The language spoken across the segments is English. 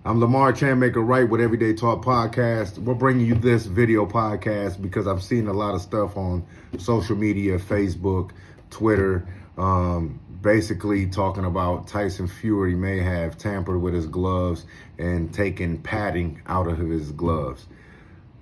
I'm Lamar ChampMaker Wright with Everyday Talk Podcast. We're bringing you this video podcast because I've seen a lot of stuff on social media, Facebook, Twitter, basically talking about Tyson Fury may have tampered with his gloves and taken padding out of his gloves.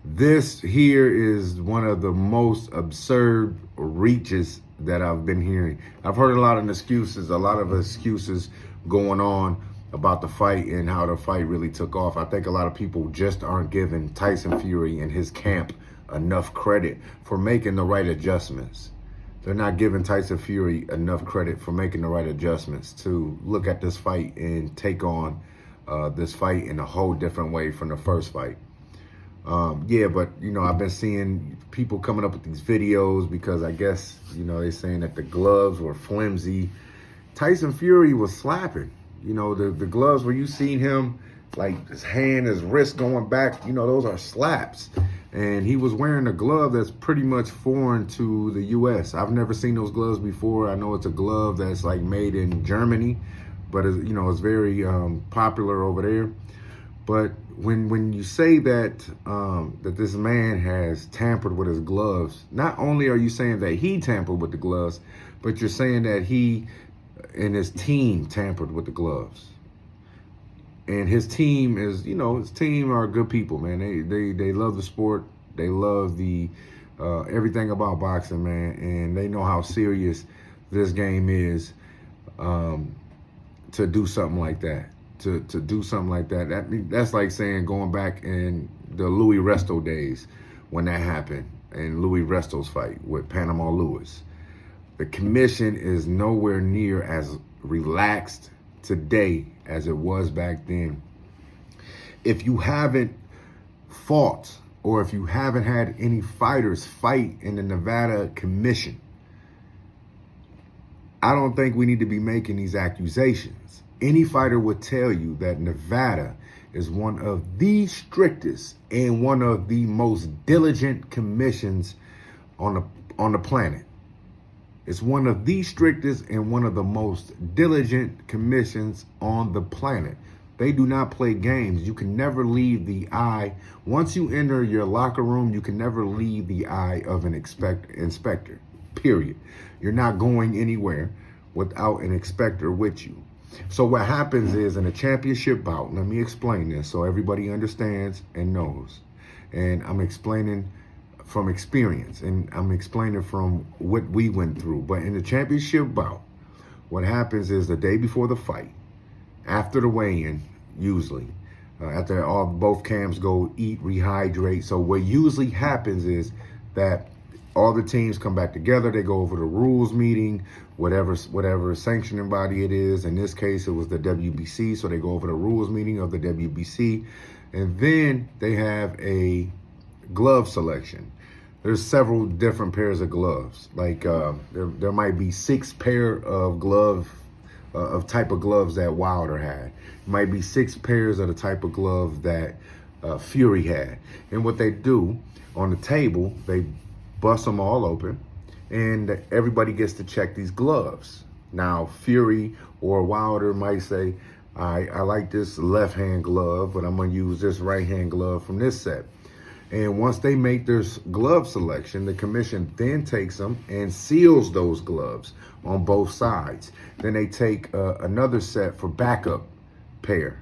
This here is one of the most absurd reaches that I've been hearing. I've heard a lot of excuses going on about the fight and how the fight really took off. I think a lot of people just aren't giving Tyson Fury and his camp enough credit for making the right adjustments. They're not giving Tyson Fury enough credit for making the right adjustments to look at this fight and take on this fight in a whole different way from the first fight. But I've been seeing people coming up with these videos because I guess, they're saying that the gloves were flimsy. Tyson Fury was slapping. The gloves where you seen him, like his hand, his wrist going back, those are slaps. And he was wearing a glove that's pretty much foreign to the U.S. I've never seen those gloves before. I know it's a glove that's like made in Germany, but it's very popular over there. But when you say that that this man has tampered with his gloves, not only are you saying that he tampered with the gloves, but you're saying that he and his team tampered with the gloves. And his team is, his team are good people, man. They love the sport. They love the everything about boxing, man. And they know how serious this game is to do something like that. To do something like that. That's like saying going back in the Louis Resto days when that happened, and Louis Resto's fight with Panama Lewis. The commission is nowhere near as relaxed today as it was back then. If you haven't fought or if you haven't had any fighters fight in the Nevada commission, I don't think we need to be making these accusations. Any fighter would tell you that Nevada is one of the strictest and one of the most diligent commissions on the planet. It's one of the strictest and one of the most diligent commissions on the planet. They do not play games. You can never leave the eye. Once you enter your locker room, you can never leave the eye of an inspector, period. You're not going anywhere without an inspector with you. So what happens is in a championship bout, let me explain this so everybody understands and knows. And I'm explaining from experience, and I'm explaining from what we went through. But in the championship bout, what happens is the day before the fight, after the weigh-in, usually, after both camps go eat, rehydrate. So what usually happens is that all the teams come back together. They go over the rules meeting, whatever sanctioning body it is. In this case, it was the WBC. So they go over the rules meeting of the WBC, and then they have a glove selection. There's several different pairs of gloves. Like there might be 6 pair of type of gloves that Wilder had. Might be 6 pairs of the type of glove that Fury had. And what they do on the table, they bust them all open, and everybody gets to check these gloves. Now Fury or Wilder might say, I like this left hand glove, but I'm gonna use this right hand glove from this set. And once they make their glove selection, the commission then takes them and seals those gloves on both sides. Then they take another set for backup pair.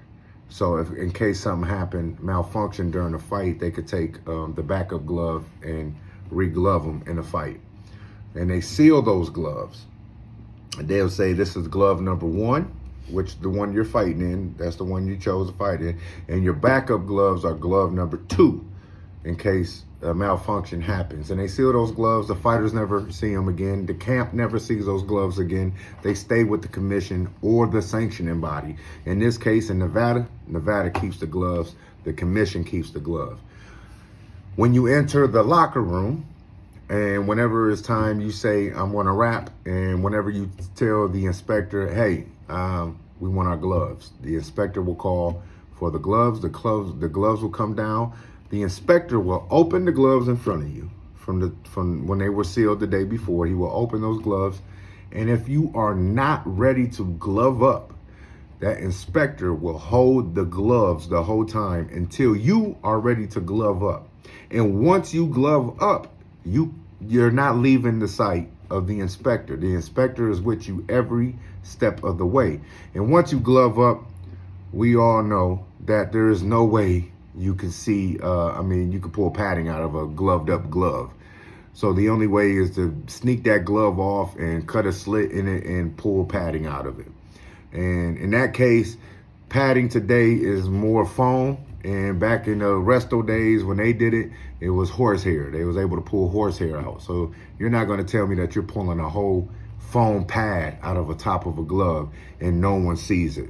So if in case something happened, malfunction during the fight, they could take the backup glove and re-glove them in a fight. And they seal those gloves. And they'll say this is glove number 1, which the one you're fighting in, that's the one you chose to fight in. And your backup gloves are glove number 2. In case a malfunction happens. And they seal those gloves. The fighters never see them again. The camp never sees those gloves again. They stay with the commission or the sanctioning body. In this case, in Nevada, Nevada keeps the gloves. The commission keeps the glove. When you enter the locker room, and whenever it's time, you say, I'm going to wrap. And whenever you tell the inspector, hey, we want our gloves, the inspector will call for the gloves. The gloves will come down. The inspector will open the gloves in front of you from when they were sealed the day before. He will open those gloves, and if you are not ready to glove up, that inspector will hold the gloves the whole time until you are ready to glove up. And once you glove up, you're not leaving the sight of the inspector. The inspector is with you every step of the way. And once you glove up, we all know that there is no way you can see, you can pull padding out of a gloved up glove. So the only way is to sneak that glove off and cut a slit in it and pull padding out of it. And in that case, padding today is more foam. And back in the resto days when they did it, it was horsehair. They was able to pull horsehair out. So you're not going to tell me that you're pulling a whole foam pad out of the top of a glove and no one sees it.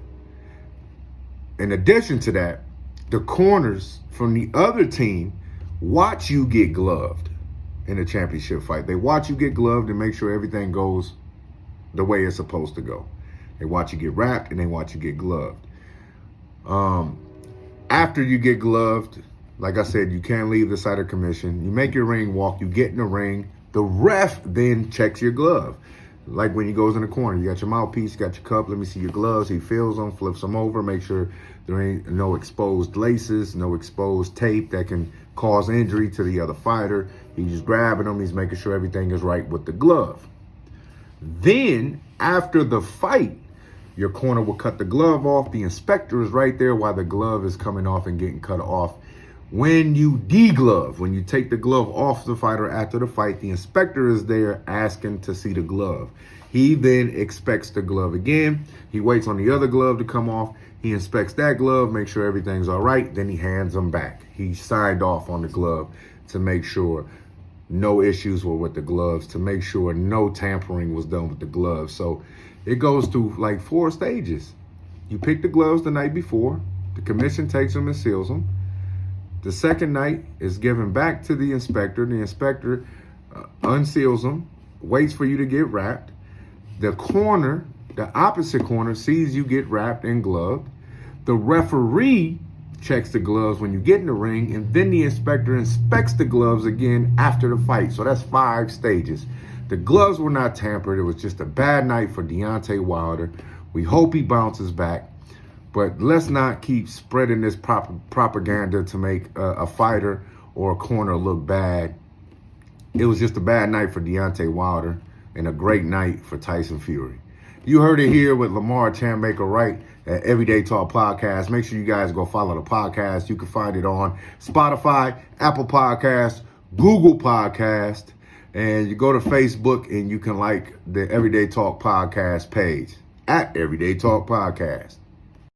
In addition to that, the corners from the other team watch you get gloved in a championship fight. They watch you get gloved and make sure everything goes the way it's supposed to go. They watch you get wrapped and they watch you get gloved. After you get gloved, like I said, you can't leave the site of commission. You make your ring walk, you get in the ring. The ref then checks your glove. Like when he goes in the corner, you got your mouthpiece, you got your cup, let me see your gloves. He feels them, flips them over, make sure there ain't no exposed laces, no exposed tape that can cause injury to the other fighter. He's just grabbing them, he's making sure everything is right with the glove. Then, after the fight, your corner will cut the glove off. The inspector is right there while the glove is coming off and getting cut off. When you deglove, when you take the glove off the fighter after the fight, the inspector is there asking to see the glove. He then inspects the glove again. He waits on the other glove to come off. He inspects that glove, make sure everything's all right. Then he hands them back. He signed off on the glove to make sure no issues were with the gloves, to make sure no tampering was done with the gloves. So it goes through like 4 stages. You pick the gloves the night before. The commission takes them and seals them. The second night is given back to the inspector. The inspector unseals them, waits for you to get wrapped. The corner, the opposite corner, sees you get wrapped and gloved. The referee checks the gloves when you get in the ring, and then the inspector inspects the gloves again after the fight. So that's 5 stages. The gloves were not tampered. It was just a bad night for Deontay Wilder. We hope he bounces back. But let's not keep spreading this propaganda to make a fighter or a corner look bad. It was just a bad night for Deontay Wilder and a great night for Tyson Fury. You heard it here with Lamar ChampMaker Wright at Everyday Talk Podcast. Make sure you guys go follow the podcast. You can find it on Spotify, Apple Podcasts, Google Podcast, and you go to Facebook and you can like the Everyday Talk Podcast page at Everyday Talk Podcast.